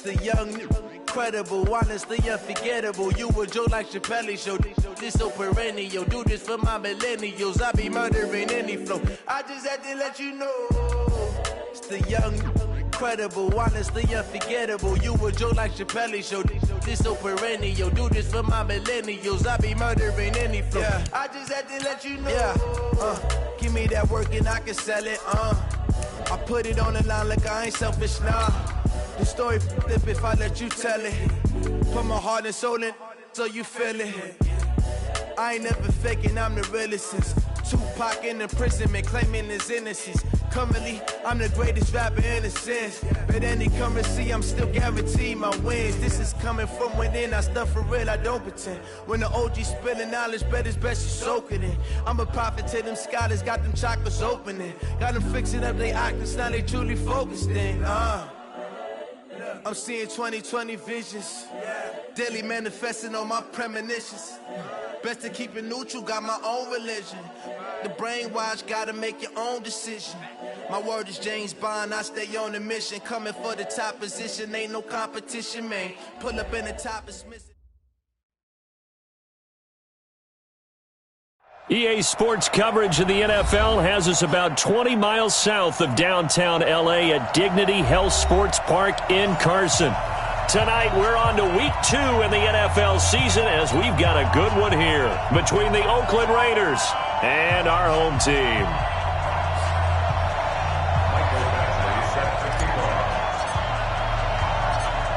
The young, incredible, honestly unforgettable. You a joke like Chappelle Show. This so perennial. Do this for my millennials. I be murdering any flow. I just had to let you know. It's the young, incredible, honestly unforgettable. You a joke like Chappelle Show. This so perennial. Do this for my millennials. I be murdering any flow. Yeah. I just had to let you know. Yeah. Give me that work and I can sell it. I put it on the line like I ain't selfish, nah. The story flip if I let you tell it. Put my heart and soul in so you feel it. I ain't never faking, I'm the realest since Tupac in imprisonment, claiming his innocence. Currently, I'm the greatest rapper in a sense. But any currency, I'm still guaranteed my wins. This is coming from within, I stuff for real, I don't pretend. When the OG spilling knowledge, bet it's best you soak it in. I'm a prophet to them scholars, got them chakras opening. Got them fixing up they octaves, now they truly focused in. I'm seeing 2020 visions, daily manifesting on my premonitions. Best to keep it neutral, got my own religion. The brainwash, gotta make your own decision. My word is James Bond, I stay on a mission. Coming for the top position, ain't no competition, man. Pull up in the top, it's missing. EA Sports coverage of the NFL has us about 20 miles south of downtown LA at Dignity Health Sports Park in Carson. Tonight, we're on to week 2 in the NFL season as we've got a good one here between the Oakland Raiders and our home team.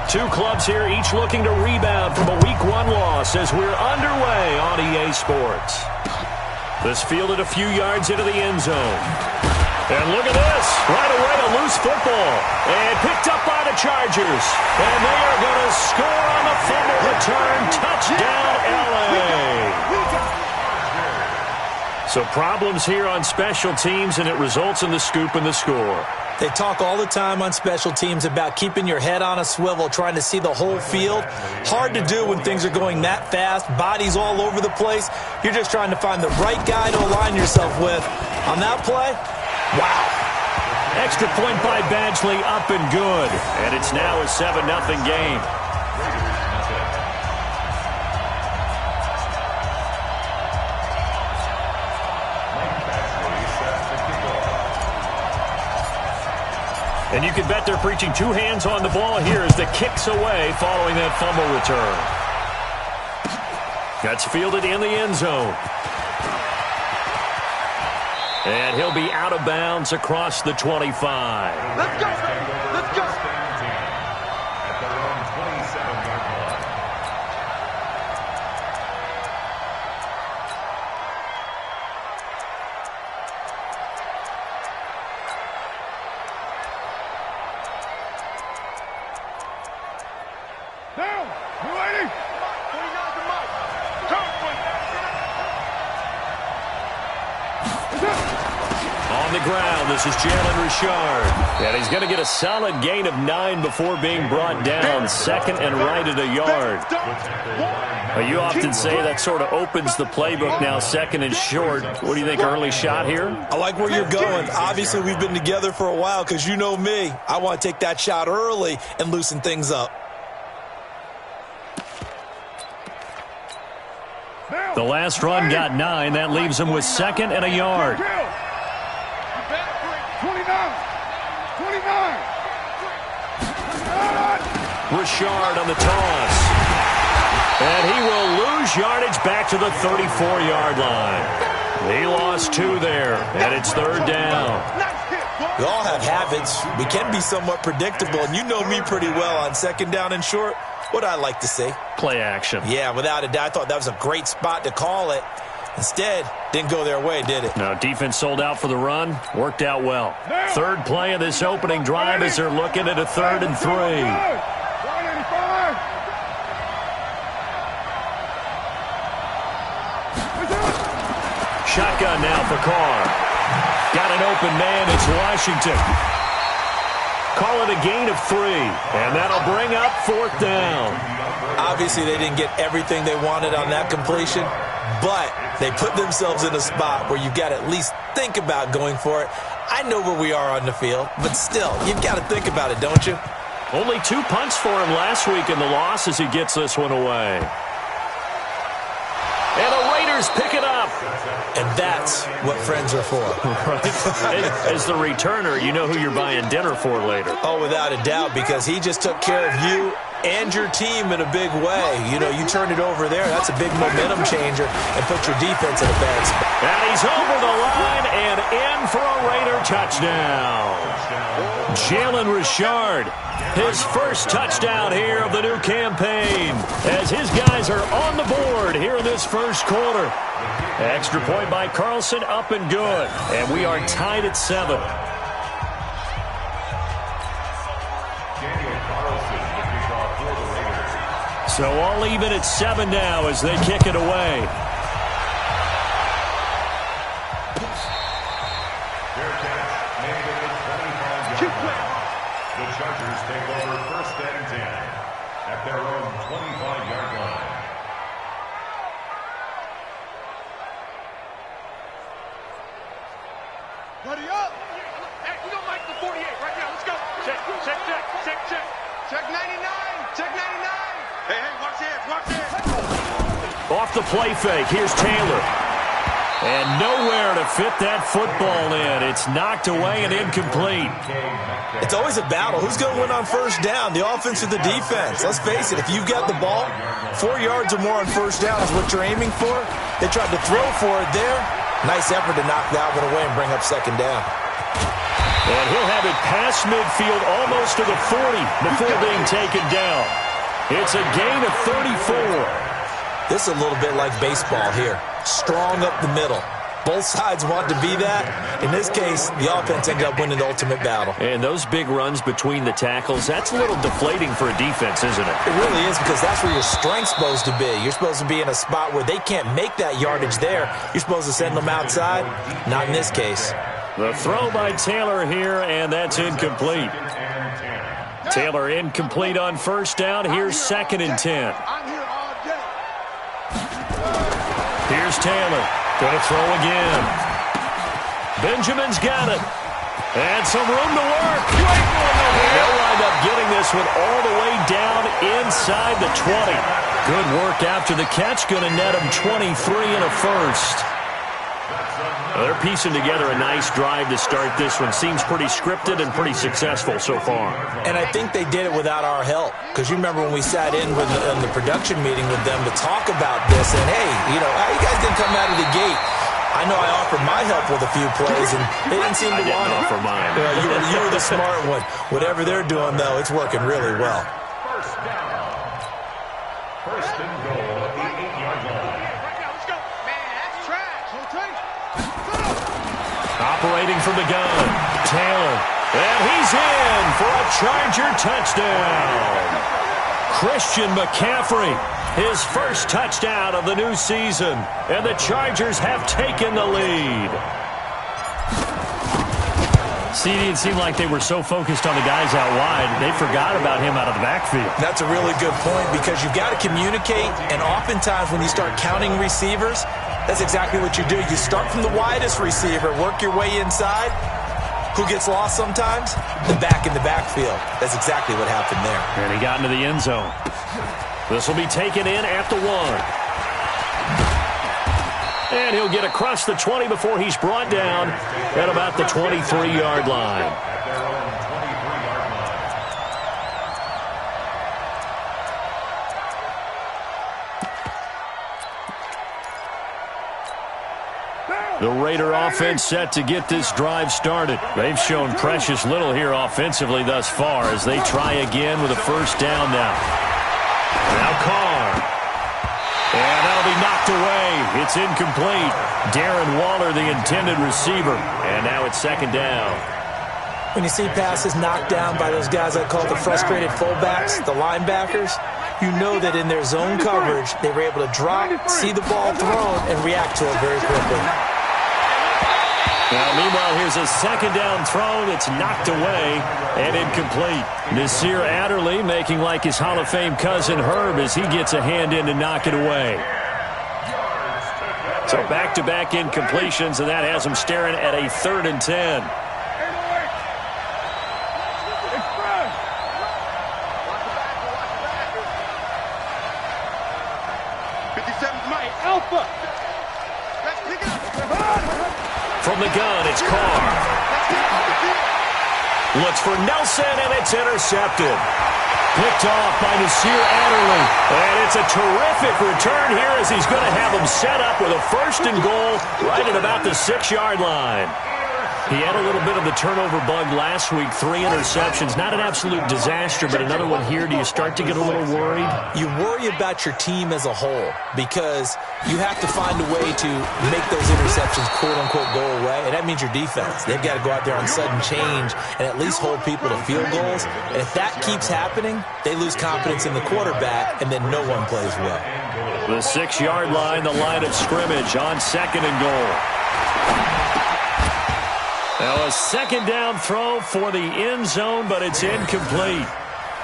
Two clubs here, each looking to rebound from a week 1 loss as we're underway on EA Sports. This fielded a few yards into the end zone. And look at this. Right away, a loose football. And picked up by the Chargers. And they are going to score on the fumble return. Touchdown, LA. So problems here on special teams, and it results in the scoop and the score. They talk all the time on special teams about keeping your head on a swivel, trying to see the whole field. Hard to do when things are going that fast, bodies all over the place. You're just trying to find the right guy to align yourself with. On that play, wow. Extra point by Badgley, up and good. And it's now a 7-0 game. And you can bet they're preaching 2 hands on the ball here as the kick's away following that fumble return. That's fielded in the end zone. And he'll be out of bounds across the 25. Let's go! Let's go! At their own 27-yard line. Down! You ready? 49 to Mike. On the ground, this is Jalen Richard. And he's going to get a solid gain of 9 before being brought down. Second and right at a yard. Well, you often say that sort of opens the playbook now, second and short. What do you think, early shot here? I like where you're going. Obviously, we've been together for a while because you know me. I want to take that shot early and loosen things up. The last run got 9. That leaves him with second and a yard. 29. 29. Richard on the toss. And he will lose yardage back to the 34-yard line. He lost 2 there, and it's third down. We all have habits. We can be somewhat predictable, and you know me pretty well on second down and short. What I like to see. Play action. Yeah, without a doubt. I thought that was a great spot to call it. Instead, didn't go their way, did it? No, defense sold out for the run. Worked out well. Third play of this opening drive as they're looking at a 3rd and 3. Shotgun now for Carr. Got an open man. It's Washington. Call it a gain of 3, and that'll bring up 4th down. Obviously, they didn't get everything they wanted on that completion, but they put themselves in a spot where you've got to at least think about going for it. I know where we are on the field, but still, you've got to think about it, don't you? Only 2 punts for him last week in the loss as he gets this one away. And the Raiders pick it up. And that's what friends are for. Right? As the returner, you know who you're buying dinner for later. Oh, without a doubt, because he just took care of you and your team in a big way. You know, you turned it over there. That's a big momentum changer and put your defense in a bad spot. And he's over the line and in for a Raider touchdown. Jalen Richard, his first touchdown here of the new campaign, as his guys are on the board here in this first quarter. Extra point by Carlson, up and good. And we are tied at 7. So all even at 7 now as they kick it away. The Chargers take over first and 10 at their own 25-yard line. Ready up. Hey, we don't like the 48 right now. Let's go. Check. Check 99. Check 99. Hey, watch this. Off the play fake, here's Taylor. And nowhere to fit that football in. It's knocked away and incomplete. It's always a battle. Who's going to win on first down, the offense or the defense? Let's face it, if you've got the ball, 4 yards or more on first down is what you're aiming for. They tried to throw for it there. Nice effort to knock that one away and bring up second down. And he'll have it past midfield almost to the 40 before being taken down. It's a gain of 34. This is a little bit like baseball here. Strong up the middle. Both sides want to be that. In this case, the offense ended up winning the ultimate battle. And those big runs between the tackles, that's a little deflating for a defense, isn't it? It really is, because that's where your strength's supposed to be. You're supposed to be in a spot where they can't make that yardage there. You're supposed to send them outside. Not in this case. The throw by Taylor here, and that's incomplete. Taylor incomplete on first down. Here's second and 10. Here's Taylor. Going to throw again. Benjamin's got it. And some room to work. Great one over here. They'll wind up getting this one all the way down inside the 20. Good work after the catch. Going to net them 23 and a first. They're piecing together a nice drive to start this one. Seems pretty scripted and pretty successful so far. And I think they did it without our help. Because you remember when we sat in the production meeting with them to talk about this. And, hey, you know, how you guys didn't come out of the gate? I know I offered my help with a few plays, and they didn't seem to want it. I didn't offer mine. You were the smart one. Whatever they're doing, though, it's working really well. First down. First and goal at the 8-yard line. Right now, let's go. Man, that's trash. Operating from the gun, Taylor. And he's in for a Charger touchdown. Christian McCaffrey, his first touchdown of the new season. And the Chargers have taken the lead. See, it seemed like they were so focused on the guys out wide, they forgot about him out of the backfield. That's a really good point, because you've got to communicate, and oftentimes when you start counting receivers, that's exactly what you do. You start from the widest receiver, work your way inside. Who gets lost sometimes? The back in the backfield. That's exactly what happened there. And he got into the end zone. This will be taken in at the 1. And he'll get across the 20 before he's brought down at about the 23-yard line. The Raider offense set to get this drive started. They've shown precious little here offensively thus far as they try again with a first down now. Now Carr. And that'll be knocked away. It's incomplete. Darren Waller, the intended receiver. And now it's second down. When you see passes knocked down by those guys I call the frustrated fullbacks, the linebackers, you know that in their zone coverage, they were able to drop, see the ball thrown, and react to it very quickly. Now, meanwhile, here's a second down throw that's knocked away and incomplete. Nasir Adderley making like his Hall of Fame cousin Herb as he gets a hand in to knock it away. So back-to-back incompletions, and that has him staring at a 3rd and 10. Alpha. From the gun, it's Carr. Looks for Nelson, and it's intercepted. Picked off by Nasir Adderley. And it's a terrific return here as he's going to have them set up with a 1st and goal right at about the 6-yard line. He had a little bit of the turnover bug last week, 3 interceptions. Not an absolute disaster, but another one here. Do you start to get a little worried? You worry about your team as a whole because you have to find a way to make those interceptions, quote-unquote, go away, and that means your defense. They've got to go out there on sudden change and at least hold people to field goals. And if that keeps happening, they lose confidence in the quarterback, and then no one plays well. The 6-yard line, the line of scrimmage on 2nd and goal. Now a 2nd down throw for the end zone, but it's incomplete.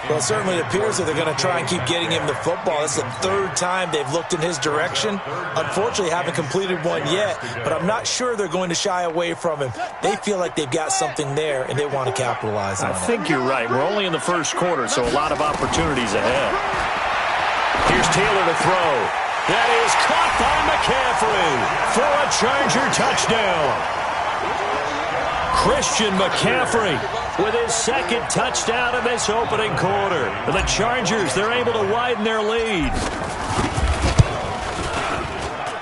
Well, it certainly appears that they're going to try and keep getting him the football. It's the 3rd time they've looked in his direction. Unfortunately, haven't completed one yet, but I'm not sure they're going to shy away from him. They feel like they've got something there, and they want to capitalize on it. I think you're right. We're only in the 1st quarter, so a lot of opportunities ahead. Here's Taylor to throw. That is caught by McCaffrey for a Charger touchdown. Christian McCaffrey with his 2nd touchdown in this opening quarter. The Chargers, they're able to widen their lead.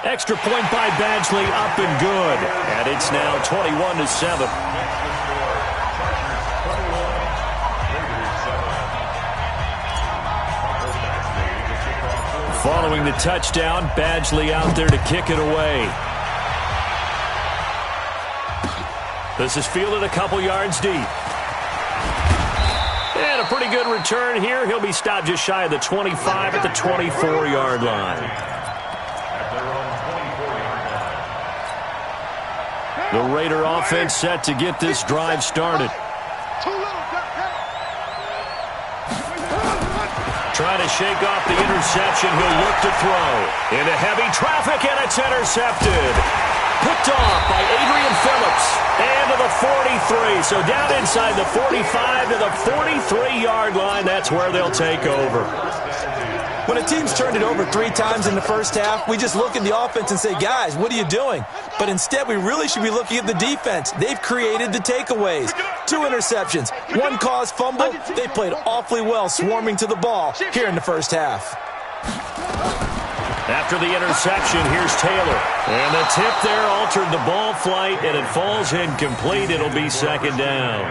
Extra point by Badgley, up and good. And it's now 21-7. Following the touchdown, Badgley out there to kick it away. This is fielded a couple yards deep. And a pretty good return here. He'll be stopped just shy of the 25 at the 24-yard line. The Raider offense set to get this drive started. Trying to shake off the interception. He'll look to throw. Into heavy traffic, and it's intercepted. Picked off by Adrian Phillips. And to the 43. So down inside the 45 to the 43-yard line. That's where they'll take over. When a team's turned it over 3 times in the first half, we just look at the offense and say, guys, what are you doing? But instead, we really should be looking at the defense. They've created the takeaways. 2 interceptions, 1 caused fumble. They played awfully well swarming to the ball here in the first half. After the interception, here's Taylor. And the tip there altered the ball flight, and it falls incomplete. It'll be 2nd down.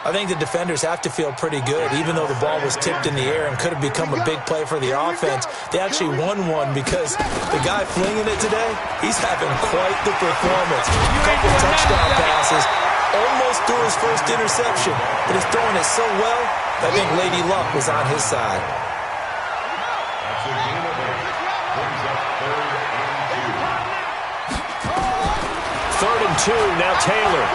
I think the defenders have to feel pretty good. Even though the ball was tipped in the air and could have become a big play for the offense, they actually won one because the guy flinging it today, he's having quite the performance. A couple touchdown passes, almost threw his first interception, but he's throwing it so well, I think Lady Luck was on his side. Third and 2, now Taylor.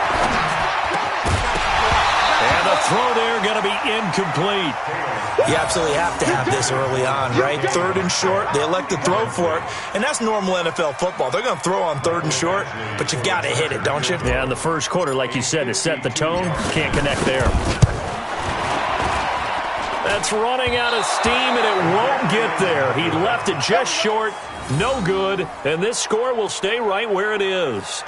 And the throw there going to be incomplete. You absolutely have to have this early on, right? 3rd and short, they elect to throw for it, and that's normal NFL football. They're going to throw on 3rd and short, but you got to hit it, don't you? Yeah, in the first quarter, like you said, to set the tone, can't connect there. That's running out of steam, and it won't get there. He left it just short, no good, and this score will stay right where it is.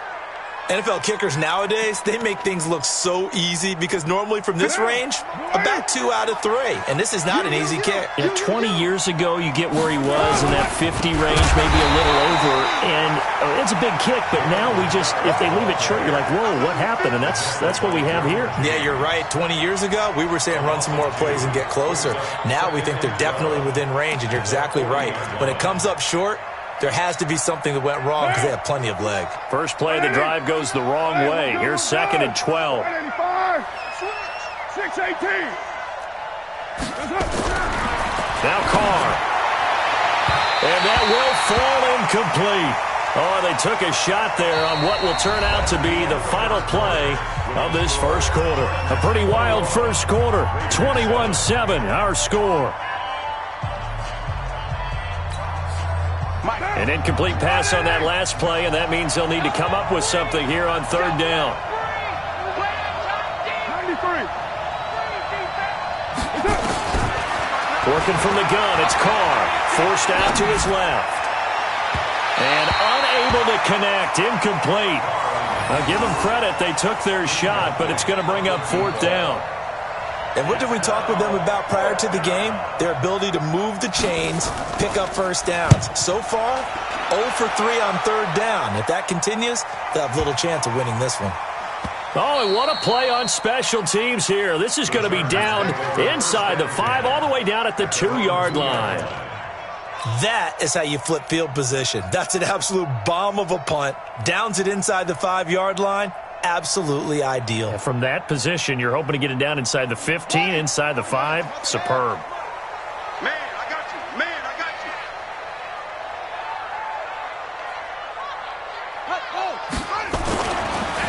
NFL kickers nowadays, they make things look so easy because normally from this range, about 2 out of 3. And this is not an easy kick. Yeah, 20 years ago, you get where he was in that 50 range, maybe a little over. And it's a big kick, but now we just, if they leave it short, you're like, whoa, what happened? And that's what we have here. Yeah, you're right. 20 years ago, we were saying run some more plays and get closer. Now we think they're definitely within range, and you're exactly right. When it comes up short, there has to be something that went wrong because they have plenty of leg. First play of the drive goes the wrong way. Here's 2nd and 12. 6-18. Now Carr. And that will fall incomplete. Oh, they took a shot there on what will turn out to be the final play of this first quarter. A pretty wild first quarter. 21-7, our score. An incomplete pass on that last play, and that means they'll need to come up with something here on 3rd down. 93. Working from the gun, it's Carr. Forced out to his left. And unable to connect. Incomplete. Now, give them credit. They took their shot, but it's going to bring up 4th down. And what did we talk with them about prior to the game? Their ability to move the chains, pick up first downs. So far, 0 for 3 on 3rd down. If that continues, they'll have little chance of winning this one. Oh, and what a play on special teams here. This is going to be down inside the 5, all the way down at the 2-yard line. That is how you flip field position. That's an absolute bomb of a punt. Downs it inside the 5-yard line. Absolutely ideal. And from that position, you're hoping to get it down inside the 15, inside the 5. Superb. Man, I got you. Man, I got you.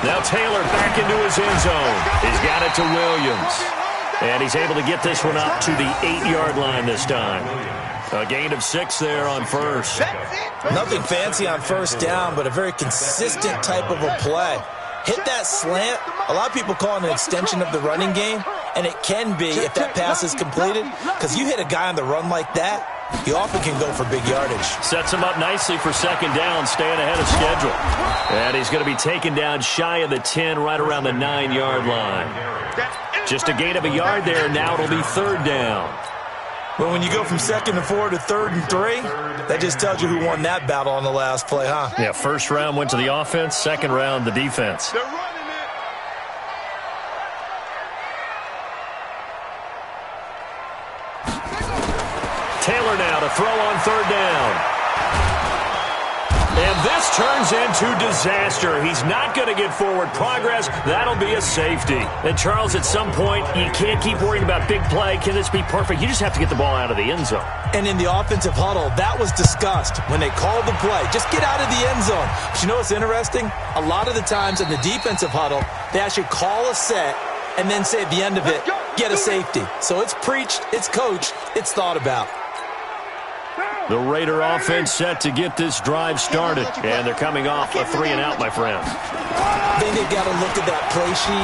Now Taylor back into his end zone. He's got it to Williams. And he's able to get this one up to the 8-yard line this time. A gain of 6 there on first. Nothing fancy on first down, but a very consistent type of a play. Hit that slant. A lot of people call it an extension of the running game, and it can be if that pass is completed, because you hit a guy on the run like that, he often can go for big yardage. Sets him up nicely for 2nd down, staying ahead of schedule. And he's going to be taken down shy of the 10, right around the 9-yard line. Just a gain of a yard there. Now it'll be 3rd down. Well, when you go from 2nd and 4 to 3rd and 3, that just tells you who won that battle on the last play, huh? Yeah, 1st round went to the offense, 2nd round the defense. They're running it. Taylor now to throw on 3rd down. And this turns into disaster. He's not going to get forward progress. That'll be a safety. And, Charles, at some point, you can't keep worrying about big play. Can this be perfect? You just have to get the ball out of the end zone. And in the offensive huddle, that was discussed when they called the play. Just get out of the end zone. But you know what's interesting? A lot of the times in the defensive huddle, they actually call a set and then say at the end of it, get a safety. So it's preached, it's coached, it's thought about. The Raider offense set to get this drive started. And they're coming off a 3-and-out, my friend. I think they've got to look at that play sheet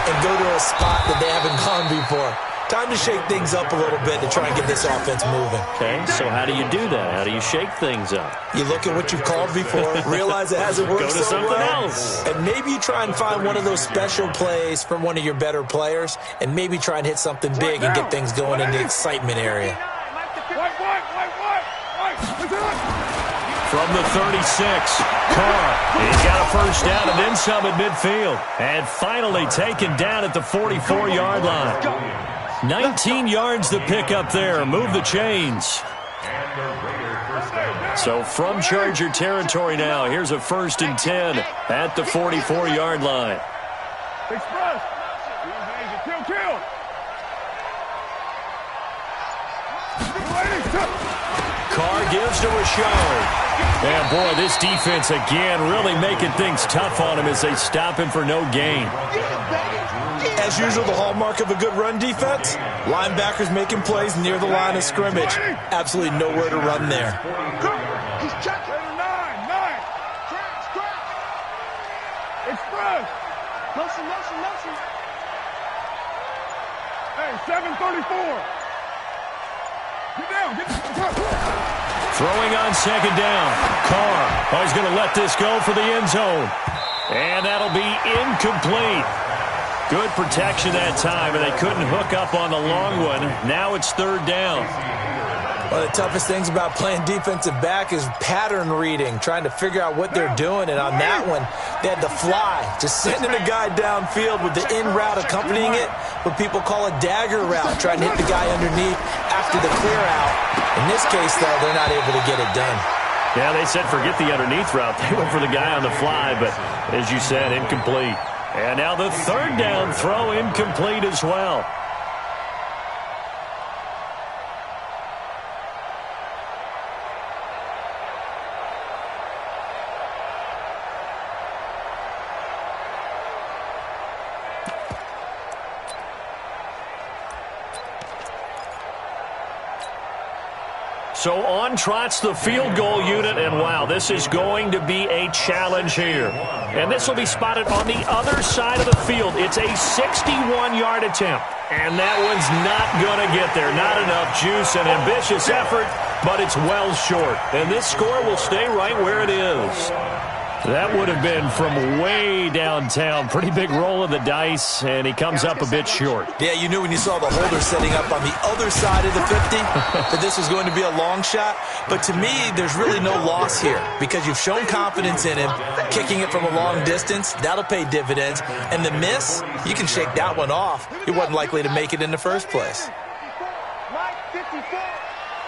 and go to a spot that they haven't gone before. Time to shake things up a little bit to try and get this offense moving. Okay, so how do you do that? How do you shake things up? You look at what you've called before, realize it hasn't worked Go to so something well, else. and maybe you try and find one of those special plays from one of your better players, and maybe try and hit something big and get things going in the excitement area. From the 36, Carr. He's got a first down and then some at midfield. And finally taken down at the 44-yard line. 19 yards to pick up there. Move the chains. So from Charger territory now, here's a 1st and 10 at the 44-yard line. Express. Kill. Carr gives to Rashard. And, boy, this defense, again, really making things tough on him as they stop him for no gain. As usual, the hallmark of a good run defense, linebackers making plays near the line of scrimmage. Absolutely nowhere to run there. He's checking. 9. Express. Motion. Hey, 734. Get down. Throwing on 2nd down. Carr. He's going to let this go for the end zone. And that'll be incomplete. Good protection that time, and they couldn't hook up on the long one. Now it's 3rd down. One of the toughest things about playing defensive back is pattern reading, trying to figure out what they're doing. And on that one, they had the fly, just sending a guy downfield with the in route accompanying it, what people call a dagger route, trying to hit the guy underneath after the clear out. In this case, though, they're not able to get it done. Yeah, they said forget the underneath route. They went for the guy on the fly, but as you said, incomplete. And now the 3rd down throw incomplete as well. So on trots the field goal unit, and wow, this is going to be a challenge here. And this will be spotted on the other side of the field. It's a 61-yard attempt, and that one's not going to get there. Not enough juice, and ambitious effort, but it's well short. And this score will stay right where it is. That would have been from way downtown. Pretty big roll of the dice, and he comes up a bit short. Yeah, you knew when you saw the holder setting up on the other side of the 50 that this was going to be a long shot. But to me, there's really no loss here because you've shown confidence in him. Kicking it from a long distance, that'll pay dividends. And the miss, you can shake that one off. He wasn't likely to make it in the first place. Mike 54,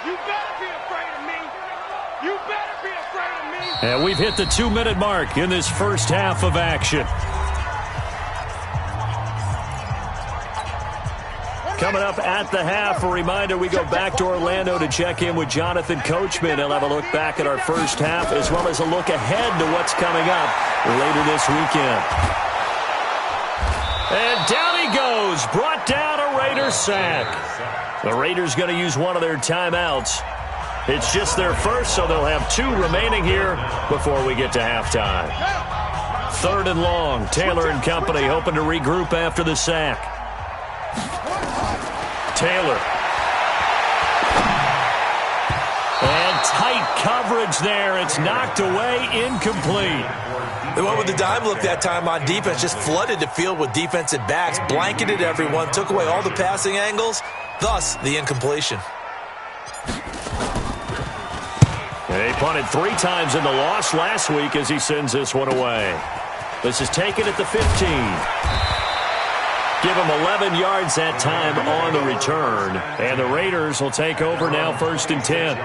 you better be afraid of me. You better be afraid of me. And we've hit the 2-minute mark in this first half of action. Coming up at the half, a reminder, we go back to Orlando to check in with Jonathan Coachman. He'll have a look back at our first half as well as a look ahead to what's coming up later this weekend. And down he goes, brought down a Raider sack. The Raiders going to use one of their timeouts. It's just their first, so they'll have 2 remaining here before we get to halftime. 3rd and long. Taylor and company hoping to regroup after the sack. Taylor. And tight coverage there. It's knocked away, incomplete. They went with the dime look that time on defense, just flooded the field with defensive backs, blanketed everyone, took away all the passing angles, thus the incompletion. He punted 3 times in the loss last week as he sends this one away. This is taken at the 15. Give him 11 yards that time on the return. And the Raiders will take over now 1st and 10.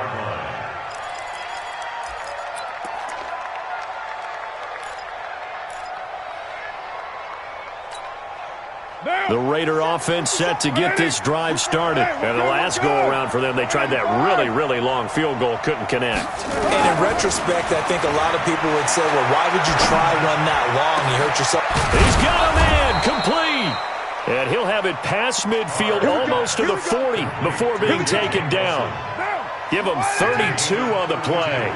The Raider offense set to get this drive started. And the last go-around for them, they tried that really, really long field goal, couldn't connect. And in retrospect, I think a lot of people would say, well, why would you try one that long? You hurt yourself. He's got a man, complete. And he'll have it past midfield almost to the 40 before being taken down. Give him 32 on the play.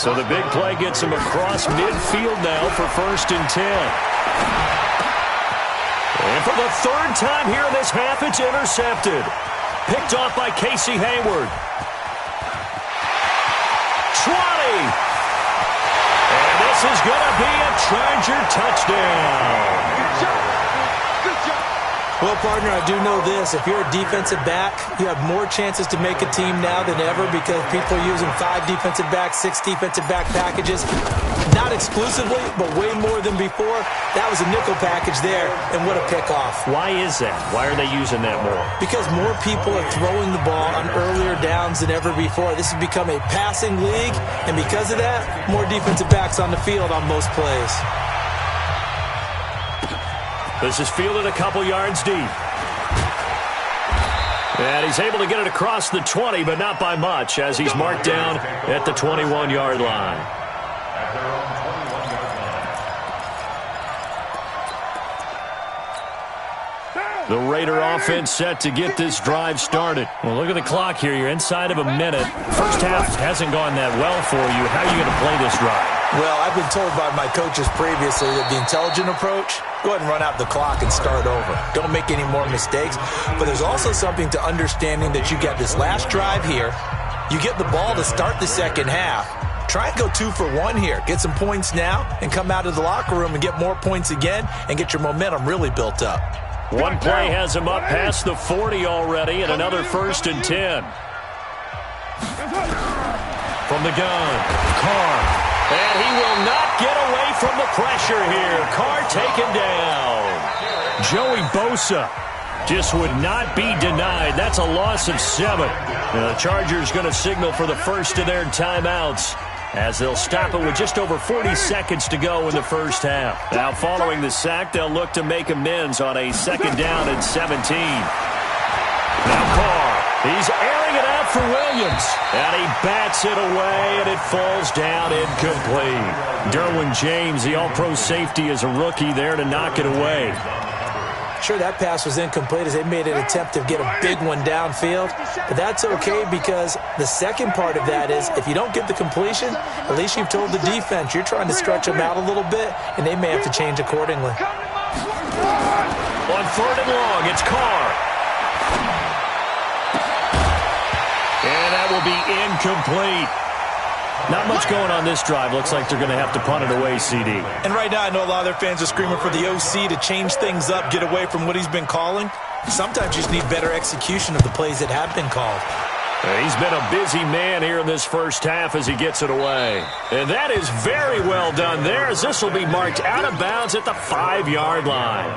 So the big play gets him across midfield now for 1st and 10. And for the 3rd time here in this half, it's intercepted. Picked off by Casey Hayward. 20. And this is going to be a Charger touchdown. Well, partner, I do know this. If you're a defensive back, you have more chances to make a team now than ever because people are using 5 defensive backs, 6 defensive back packages. Not exclusively, but way more than before. That was a nickel package there, and what a pickoff. Why is that? Why are they using that more? Because more people are throwing the ball on earlier downs than ever before. This has become a passing league, and because of that, more defensive backs on the field on most plays. This is fielded a couple yards deep. And he's able to get it across the 20, but not by much, as he's marked down at the 21-yard line. The Raider offense set to get this drive started. Well, look at the clock here. You're inside of a minute. First half hasn't gone that well for you. How are you going to play this drive? Well, I've been told by my coaches previously that the intelligent approach, go ahead and run out the clock and start over. Don't make any more mistakes. But there's also something to understanding that you got this last drive here. You get the ball to start the second half. Try and go 2 for 1 here. Get some points now and come out of the locker room and get more points again and get your momentum really built up. One play has him up past the 40 already, and another 1st and 10. From the gun, Carr. And he will not get away from the pressure here. Carr taken down. Joey Bosa just would not be denied. That's a loss of 7. And the Chargers going to signal for the first of their timeouts, as they'll stop it with just over 40 seconds to go in the first half. Now, following the sack, they'll look to make amends on a 2nd down and 17. Now Carr, he's airing it out for Williams, and he bats it away, and it falls down incomplete. Derwin James, the all-pro safety, is a rookie there to knock it away. Sure, that pass was incomplete as they made an attempt to get a big one downfield, but that's okay because the second part of that is if you don't get the completion, at least you've told the defense you're trying to stretch them out a little bit, and they may have to change accordingly. On 3rd and long, it's Carr. And that will be incomplete. Not much going on this drive. Looks like they're going to have to punt it away, CD. And right now, I know a lot of their fans are screaming for the OC to change things up, get away from what he's been calling. Sometimes you just need better execution of the plays that have been called. He's been a busy man here in this first half as he gets it away. And that is very well done there, as this will be marked out of bounds at the 5-yard line.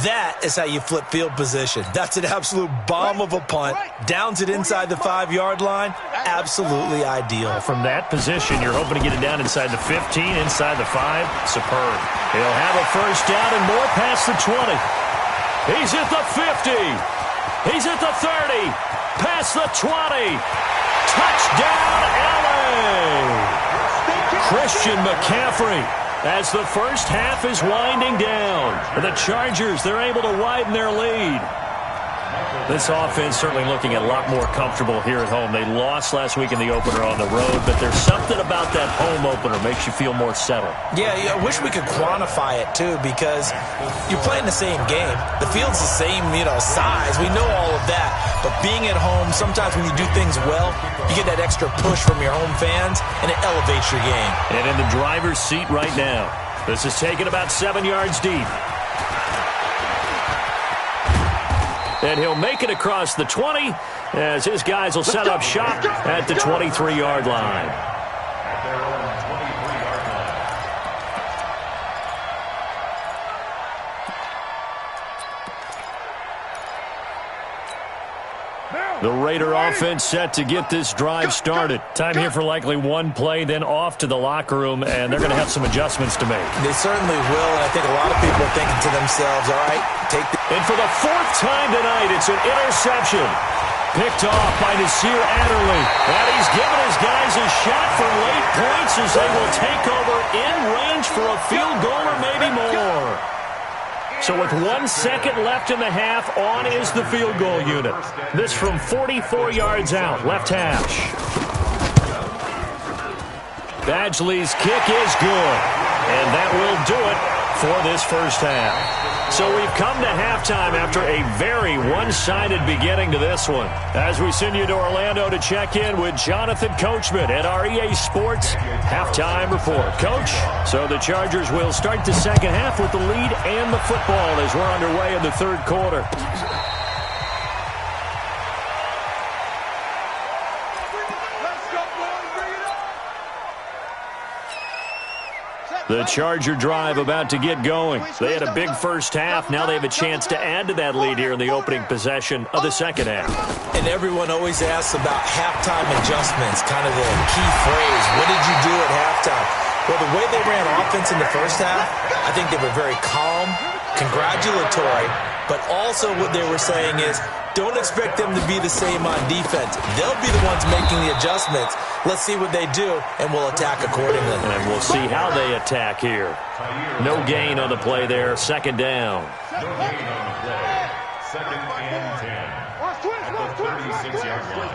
That is how you flip field position. That's an absolute bomb of a punt. Downs it inside the 5-yard line. Absolutely ideal. From that position, you're hoping to get it down inside the 15, inside the 5. Superb. He'll have a first down and more past the 20. He's at the 50. He's at the 30. Past the 20. Touchdown, LA. Christian McCaffrey. As the first half is winding down, the Chargers, they're able to widen their lead. This offense certainly looking a lot more comfortable here at home. They lost last week in the opener on the road, but there's something about that home opener makes you feel more settled. Yeah, I wish we could quantify it, too, because you're playing the same game. The field's the same, size. We know all of that. But being at home, sometimes when you do things well, you get that extra push from your home fans, and it elevates your game. And in the driver's seat right now, this is taken about 7 yards deep. And he'll make it across the 20 as his guys will set up shop at the 23-yard line. At their own 23-yard line. The Raider offense set to get this drive started. Time here for likely one play, then off to the locker room, and they're going to have some adjustments to make. They certainly will, and I think a lot of people are thinking to themselves, all right, take the... And for the 4th time tonight, it's an interception. Picked off by Nasir Adderley. And he's given his guys a shot for late points as they will take over in range for a field goal or maybe more. So with 1 second left in the half, on is the field goal unit. This from 44 yards out, left hash. Badgley's kick is good. And that will do it for this first half. So we've come to halftime after a very one-sided beginning to this one. As we send you to Orlando to check in with Jonathan Coachman at our EA Sports Halftime Report. Coach, so the Chargers will start the second half with the lead and the football as we're underway in the third quarter. The Charger drive about to get going. They had a big first half. Now they have a chance to add to that lead here in the opening possession of the second half. And everyone always asks about halftime adjustments, kind of the key phrase. What did you do at halftime? Well, the way they ran offense in the first half, I think they were very calm, congratulatory, but also what they were saying is, don't expect them to be the same on defense. They'll be the ones making the adjustments. Let's see what they do, and we'll attack accordingly. And we'll see how they attack here. No gain on the play there. Second down. No gain on the play. Second and 10. At the 36-yard line.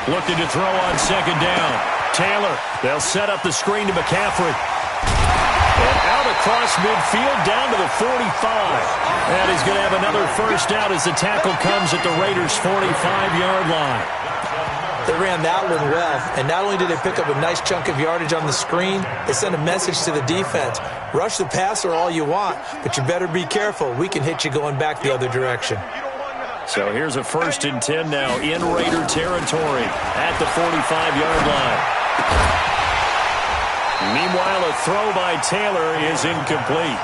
Looking to throw on second down. Taylor, they'll set up the screen to McCaffrey. And out across midfield down to the 45. And he's going to have another first down as the tackle comes at the Raiders' 45-yard line. They ran that one well, and not only did they pick up a nice chunk of yardage on the screen, they sent a message to the defense. Rush the passer all you want, but you better be careful. We can hit you going back the other direction. So here's a 1st and 10 now in Raider territory at the 45-yard line. Meanwhile, a throw by Taylor is incomplete.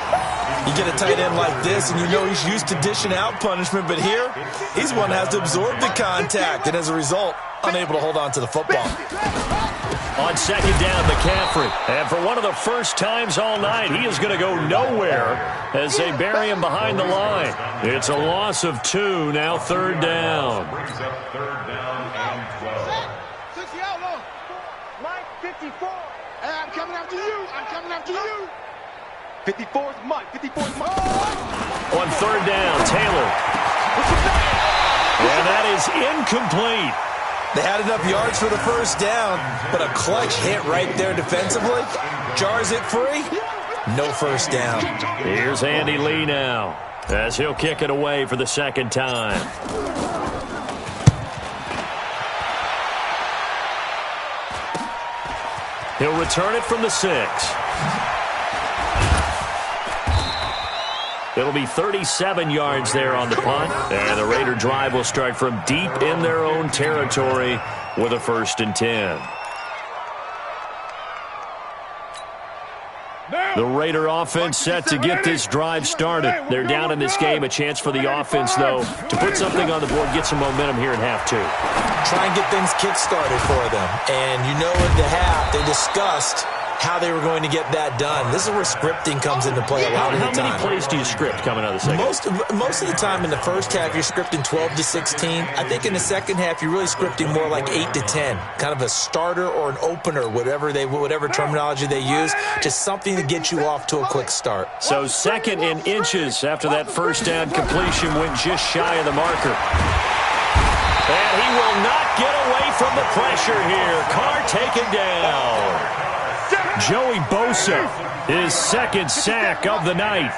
You get a tight end like this, and you know he's used to dishing out punishment, but here, he's one that has to absorb the contact, and as a result, unable to hold on to the football. On second down, McCaffrey. And for one of the first times all night, he is going to go nowhere as they bury him behind the line. It's a loss of 2, now third down. Brings up third down and 12. 60 out low. Mike, 54. Hey, I'm coming after you. I'm coming after you. 54's Mike. 54's Mike. On third down, Taylor. And that is incomplete. They had enough yards for the first down, but a clutch hit right there defensively jars it free. No first down. Here's Andy Lee now, as he'll kick it away for the second time. He'll return it from the 6. It'll be 37 yards there on the punt. And the Raider drive will start from deep in their own territory with a 1st and 10. The Raider offense set to get this drive started. They're down in this game. A chance for the offense, though, to put something on the board, get some momentum here in half 2. Try and get things kick-started for them. And you know at the half, they discussed how they were going to get that done. This is where scripting comes into play a lot of the time. How many plays do you script coming out of the second? Most of the time in the first half, you're scripting 12 to 16. I think in the second half, you're really scripting more like 8 to 10. Kind of a starter or an opener, whatever terminology they use. Just something to get you off to a quick start. So 2nd and inches after that first down completion went just shy of the marker. And he will not get away from the pressure here. Carr taken down. Joey Bosa, his 2nd sack of the night.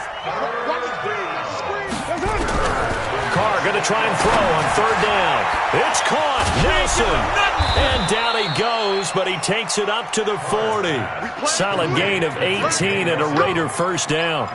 Carr going to try and throw on 3rd down. It's caught. Nelson. And down he goes, but he takes it up to the 40. Solid gain of 18 and a Raider 1st down.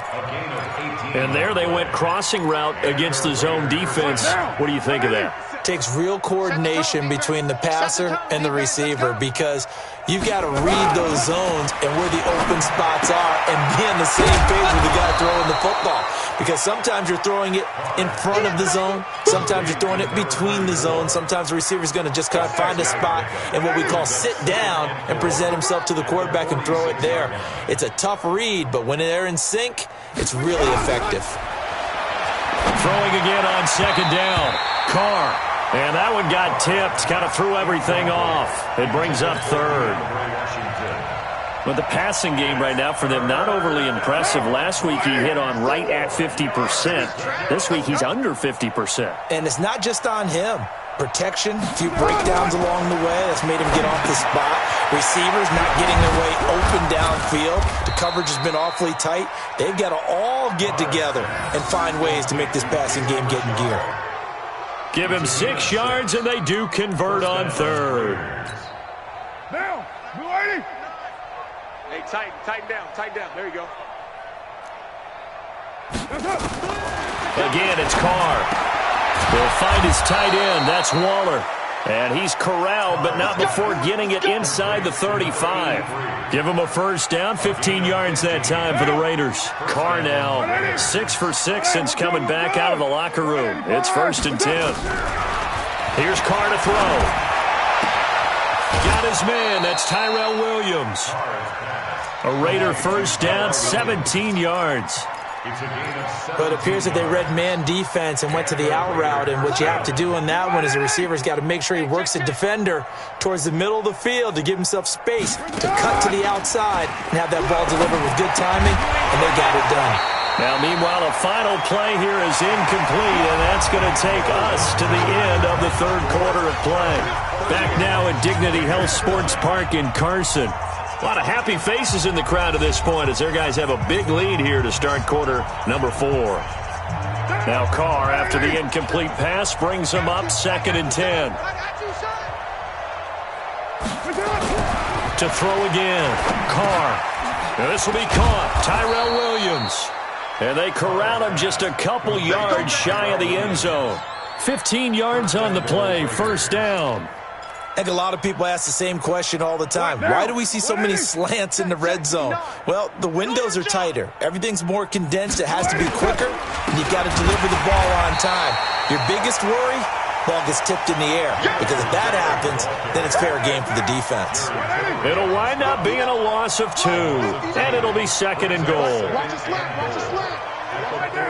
And there they went crossing route against the zone defense. What do you think of that? Takes real coordination between the passer and the receiver, because you've got to read those zones and where the open spots are and be on the same page with the guy throwing the football. Because sometimes you're throwing it in front of the zone. Sometimes you're throwing it between the zones. Sometimes the receiver's going to just kind of find a spot and what we call sit down and present himself to the quarterback and throw it there. It's a tough read, but when they're in sync, it's really effective. Throwing again on 2nd down. Carr. And that one got tipped, kind of threw everything off. It brings up 3rd. But the passing game right now for them, not overly impressive. Last week he hit on right at 50%. This week he's under 50%. And it's not just on him. Protection, a few breakdowns along the way. That's made him get off the spot. Receivers not getting their way open downfield. The coverage has been awfully tight. They've got to all get together and find ways to make this passing game get in gear. Give him 6 yards, and they do convert on 3rd. Now, blue lady. Hey, tighten down. There you go. Again, it's Carr. He'll find his tight end. That's Waller. And he's corralled, but not before getting it inside the 35. Give him a 1st down, 15 yards that time for the Raiders. Carr now 6 for 6 since coming back out of the locker room. It's 1st and 10. Here's Carr to throw. Got his man. That's Tyrell Williams. A Raider 1st down, 17 yards. But it appears that they read man defense and went to the out route, and what you have to do on that one is the receiver's got to make sure he works the defender towards the middle of the field to give himself space to cut to the outside and have that ball delivered with good timing, and they got it done. Now, meanwhile, a final play here is incomplete, and that's going to take us to the end of the 3rd quarter of play. Back now at Dignity Health Sports Park in Carson. A lot of happy faces in the crowd at this point as their guys have a big lead here to start quarter number 4. Now Carr, after the incomplete pass, brings them up 2nd and 10. To throw again. Carr. Now this will be caught. Tyrell Williams. And they corral him just a couple yards shy of the end zone. 15 yards on the play, 1st down. I think a lot of people ask the same question all the time. Why do we see so many slants in the red zone? Well, the windows are tighter. Everything's more condensed. It has to be quicker, and you've got to deliver the ball on time. Your biggest worry, ball gets tipped in the air. Because if that happens, then it's fair game for the defense. It'll wind up being a loss of 2, and it'll be 2nd and goal. Watch the slant. Right there.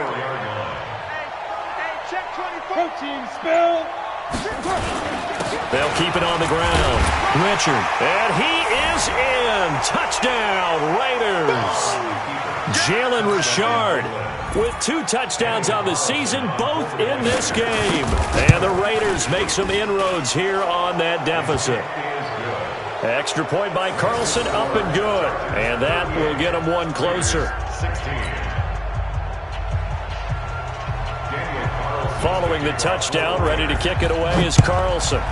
Hey, check 24. Team spill. They'll keep it on the ground. Richard. And he is in. Touchdown, Raiders. Jalen Richard with 2 touchdowns on the season, both in this game. And the Raiders make some inroads here on that deficit. Extra point by Carlson, up and good. And that will get him one closer. 16. Following the touchdown, ready to kick it away is Carlson.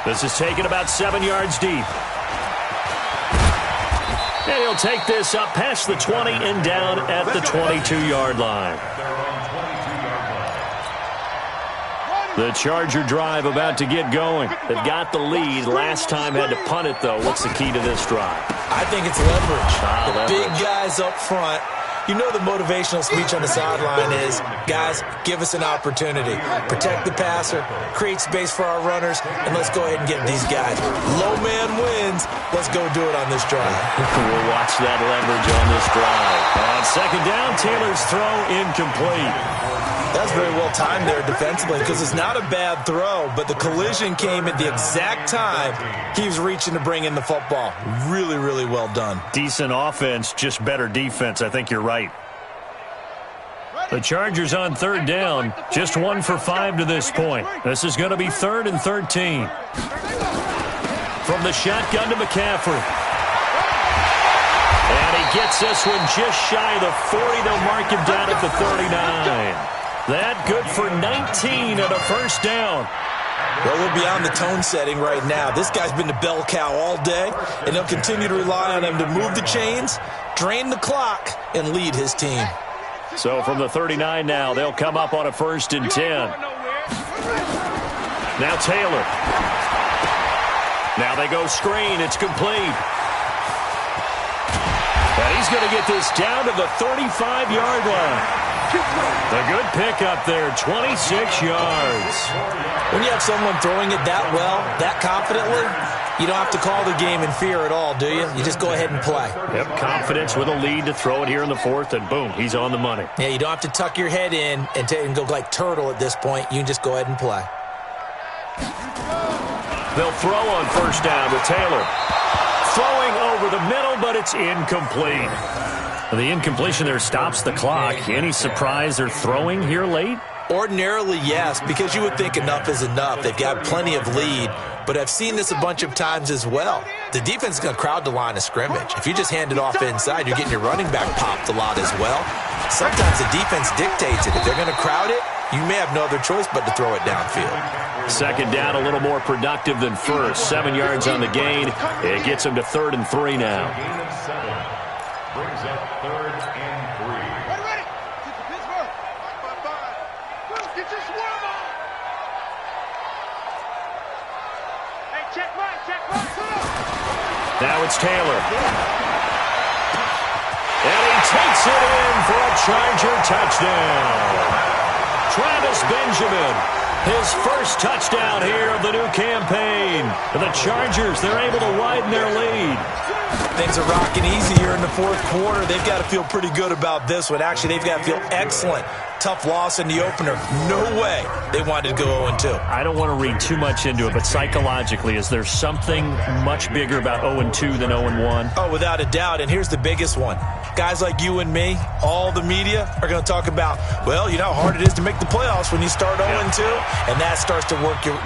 This is taken about 7 yards deep. And he'll take this up past the 20 and down at the 22-yard line. The Charger drive about to get going. They've got the lead. Last time had to punt it, though. What's the key to this drive? I think it's leverage. The leverage. big guys up front. You know the motivational speech on the sideline is, guys, give us an opportunity. Protect the passer, create space for our runners, and let's go ahead and get these guys. Low man wins. Let's go do it on this drive. We'll watch that leverage on this drive. On second down, Taylor's throw incomplete. That's very well timed there defensively because it's not a bad throw, but the collision came at the exact time he was reaching to bring in the football. Really, really well done. Decent offense, just better defense. I think you're right. The Chargers on third down, just 1 for 5 to this point. This is going to be 3rd and 13. From the shotgun to McCaffrey. And he gets this one just shy of the 40. They'll mark him down at the 39. That good for 19 and a first down. Well, we're beyond the tone setting right now. This guy's been the bell cow all day, and they'll continue to rely on him to move the chains, drain the clock, and lead his team. So from the 39 now, they'll come up on a 1st and 10. Now Taylor. Now they go screen. It's complete. And he's going to get this down to the 35-yard line. A good pickup there, 26 yards. When you have someone throwing it that well, that confidently, you don't have to call the game in fear at all, do you? You just go ahead and play. Yep, confidence with a lead to throw it here in the 4th, and boom, he's on the money. Yeah, you don't have to tuck your head in and go like turtle at this point. You can just go ahead and play. They'll throw on 1st down with Taylor. Throwing over the middle, but it's incomplete. The incompletion there stops the clock. Any surprise they're throwing here late? Ordinarily, yes, because you would think enough is enough. They've got plenty of lead, but I've seen this a bunch of times as well. The defense is going to crowd the line of scrimmage. If you just hand it off inside, you're getting your running back popped a lot as well. Sometimes the defense dictates it. If they're going to crowd it, you may have no other choice but to throw it downfield. Second down, a little more productive than first. 7 yards on the gain. It gets them to 3rd and 3 now. Brings up 3rd and 3. Ready. Get to Pittsburgh. 5-5-5. Get your swarm on. Hey, check right. Now it's Taylor. And he takes it in for a Charger touchdown. Travis Benjamin, his first touchdown here of the new campaign. And the Chargers, they're able to widen their lead. Things are rocking easy here in the 4th quarter. They've got to feel pretty good about this one. Actually, they've got to feel excellent. Tough loss in the opener. No way they wanted to go 0-2. I don't want to read too much into it, but psychologically, is there something much bigger about 0-2 than 0-1? Oh, without a doubt. And here's the biggest one. Guys like you and me, all the media, are going to talk about, well, you know how hard it is to make the playoffs when you start 0-2, and that starts to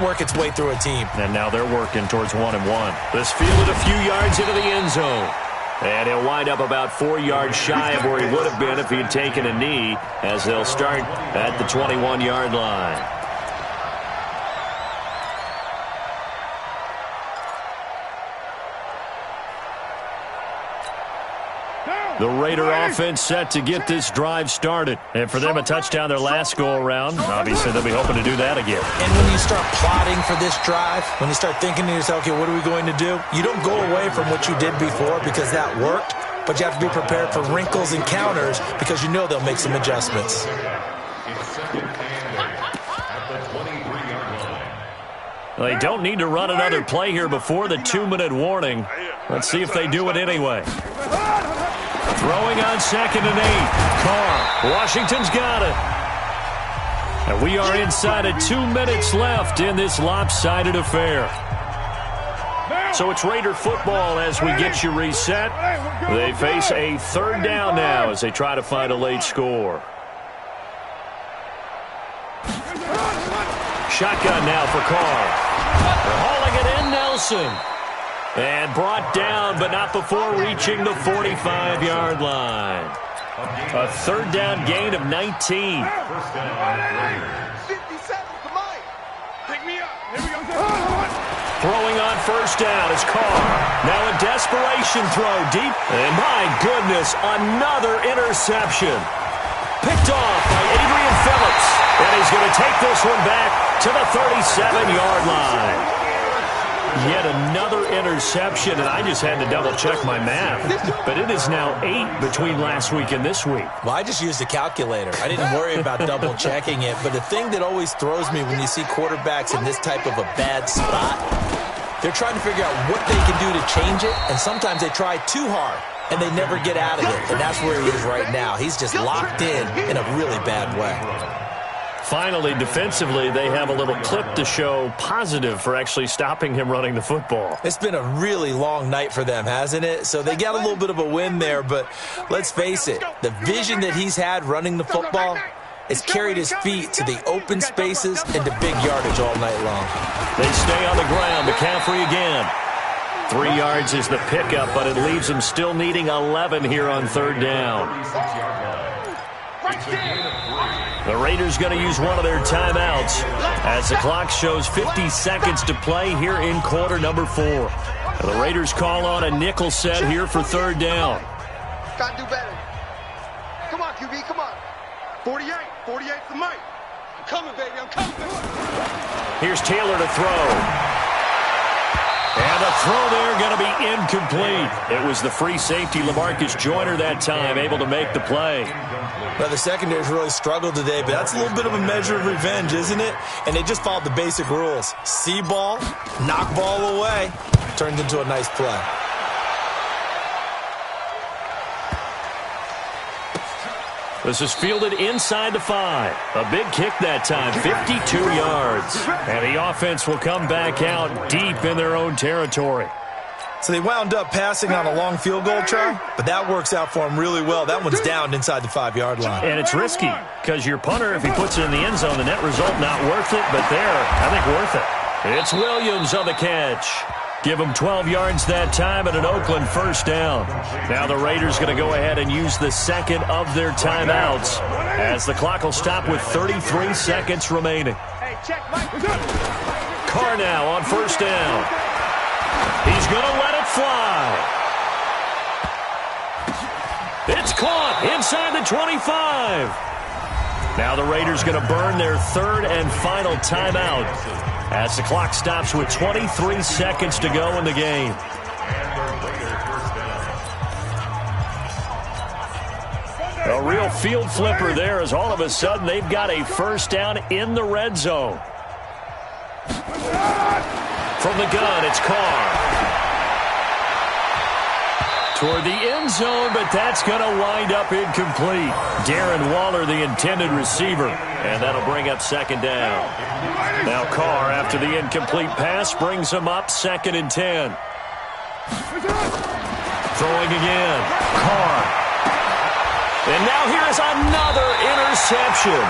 work its way through a team. And now they're working towards 1-1. This fielded a few yards into the end zone. And he'll wind up about 4 yards shy of where he would have been if he'd taken a knee, as they'll start at the 21-yard line. The Raider offense set to get this drive started. And for them, a touchdown their last go-around. Obviously, they'll be hoping to do that again. And when you start plotting for this drive, when you start thinking to yourself, okay, what are we going to do? You don't go away from what you did before because that worked, but you have to be prepared for wrinkles and counters because you know they'll make some adjustments. Well, they don't need to run another play here before the 2-minute warning. Let's see if they do it anyway. Throwing on 2nd and 8. Carr. Washington's got it. And we are inside of 2 minutes left in this lopsided affair. So it's Raider football as we get you reset. They face a 3rd down now as they try to find a late score. Shotgun now for Carr. They're hauling it in, Nelson. And brought down, but not before reaching the 45-yard line. A third down gain of 19. 57, come on. Pick me up. Here we go. Throwing on first down is Carr. Now a desperation throw deep. And my goodness, another interception. Picked off by Adrian Phillips. And he's going to take this one back to the 37-yard line. Yet another interception, and I just had to double-check my math. But it is now 8 between last week and this week. Well, I just used a calculator. I didn't worry about double-checking it. But the thing that always throws me when you see quarterbacks in this type of a bad spot, they're trying to figure out what they can do to change it, and sometimes they try too hard, and they never get out of it. And that's where he is right now. He's just locked in a really bad way. Finally, defensively, they have a little clip to show positive for actually stopping him running the football. It's been a really long night for them, hasn't it? So they got a little bit of a win there, but let's face it, the vision that he's had running the football has carried his feet to the open spaces and to big yardage all night long. They stay on the ground. McCaffrey again. 3 yards is the pickup, but it leaves him still needing 11 here on third down. The Raiders going to use one of their timeouts as the clock shows 50 seconds to play here in quarter number 4. And the Raiders call on a nickel set here for third down. Got to do better. Come on, QB, come on. 48 for Mike. I'm coming, baby, I'm coming, baby. Here's Taylor to throw. And the throw there going to be incomplete. It was the free safety, LaMarcus Joyner, that time, able to make the play. Well, the secondary's really struggled today, but that's a little bit of a measure of revenge, isn't it? And they just followed the basic rules. See ball, knock ball away. Turned into a nice play. This is fielded inside the 5. A big kick that time, 52 yards. And the offense will come back out deep in their own territory. So they wound up passing on a long field goal try, but that works out for them really well. That one's down inside the 5-yard line. And it's risky because your punter, if he puts it in the end zone, the net result not worth it, but there, I think worth it. It's Williams on the catch. Give them 12 yards that time and an Oakland first down. Now the Raiders going to go ahead and use the second of their timeouts as the clock will stop with 33 seconds remaining. Carr now on first down. He's going to let it fly. It's caught inside the 25. Now the Raiders going to burn their third and final timeout as the clock stops with 23 seconds to go in the game. A real field flipper there as all of a sudden they've got a first down in the red zone. From the gun, it's Carr. Toward the end zone, but that's going to wind up incomplete. Darren Waller, the intended receiver, and that'll bring up second down. Now Carr, after the incomplete pass, brings him up second and 10. Throwing again. Carr. And now here is another interception.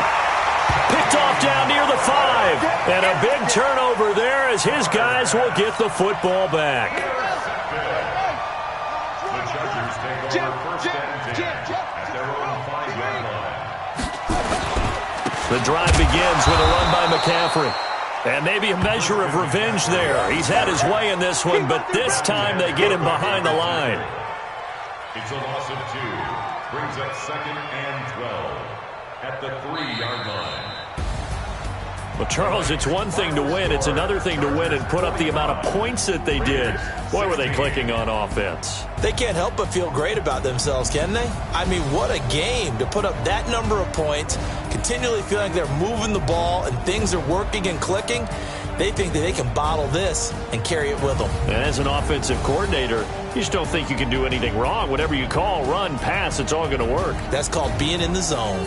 Picked off down near the 5. And a big turnover there as his guys will get the football back. The drive begins with a run by McCaffrey. And maybe a measure of revenge there. He's had his way in this one, but this time they get him behind the line. It's a loss of 2. Brings up second and 12 at the 3-yard line. Well, Charles, it's one thing to win. It's another thing to win and put up the amount of points that they did. Boy, were they clicking on offense. They can't help but feel great about themselves, can they? I mean, what a game to put up that number of points, continually feel like they're moving the ball and things are working and clicking. They think that they can bottle this and carry it with them. And as an offensive coordinator, you just don't think you can do anything wrong. Whatever you call, run, pass, it's all going to work. That's called being in the zone.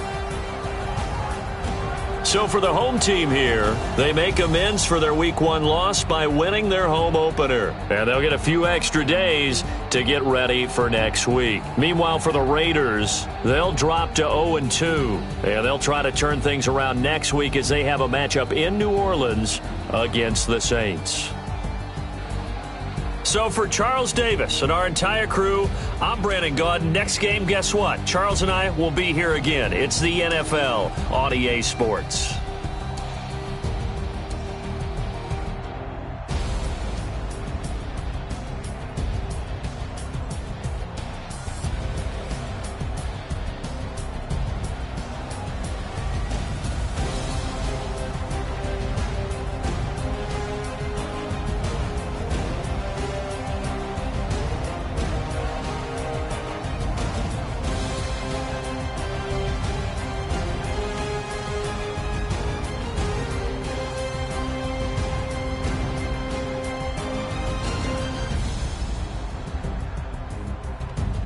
So for the home team here, they make amends for their Week 1 loss by winning their home opener. And they'll get a few extra days to get ready for next week. Meanwhile, for the Raiders, they'll drop to 0-2. And they'll try to turn things around next week as they have a matchup in New Orleans against the Saints. So for Charles Davis and our entire crew, I'm Brandon Gaud. Next game, guess what? Charles and I will be here again. It's the NFL on EA Sports.